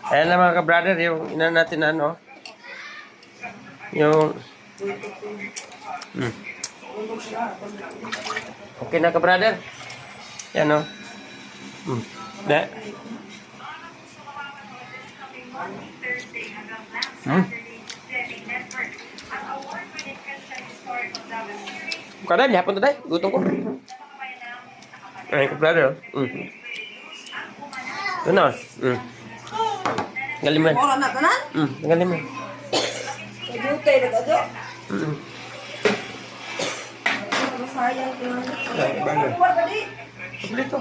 Ayan na mga ka-brother, yung ina natin na ano. Yung... Okay na ka-brother. Yan o. Da. Buka dah, hapon to day. Gutom ko. Ay, ka-brother. Ito na. Galiman. Orang nak tanan? Galiman. Juta dah tu. Sayang tu. Buat tadi. Beli to.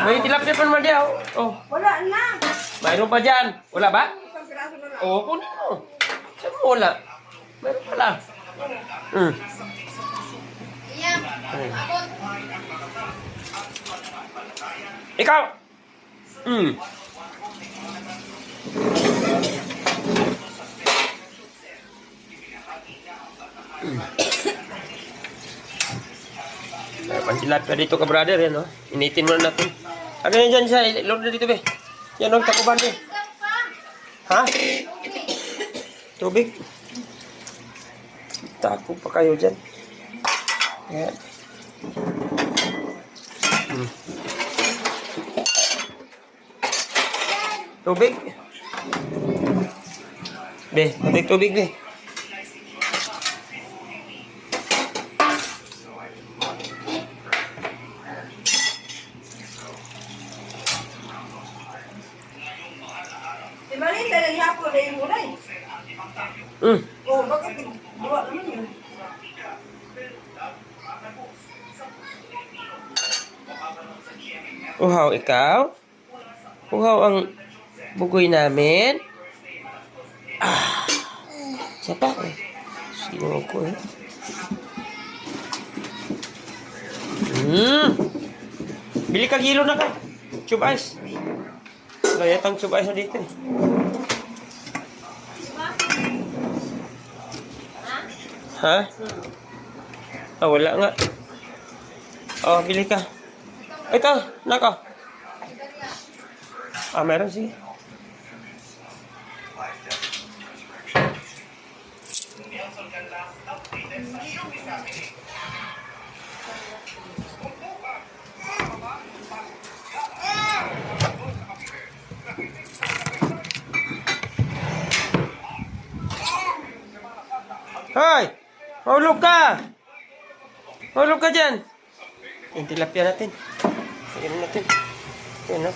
May tilapia pa naman dia. Oh. Wala na. Mayroon pa dyan. Wala ba? Isang piraso na lang. Oo, kunin mo. Saan mo wala? Mayroon pala. Ikaw! Pantilapia dito ka brother yan, no? Initin muna natin. Ano yan dyan siya? Ilog na dito, be. Yan ang takuban, be. Ha? Tubig. Tako pa kayo dyan. Yan. Tubig. Be, patik tubig, be. Di ba rin? Dahil hapon na yung mulay. Oh, bakit dua naman yun? Uhaw, ikaw? Uhaw ang bugoy namin? Siapa? Sino ko eh? Bili ka gilo na ka. Tube ice. Layatang tube ice na dito eh. Ha? Ah, wala nga. Oh, bili ka. Ito, nako. Ah, meron sige. Hoy! Mahulog ka! Mahulog ka dyan! Yung tilapia natin. Sige natin. Ayan na.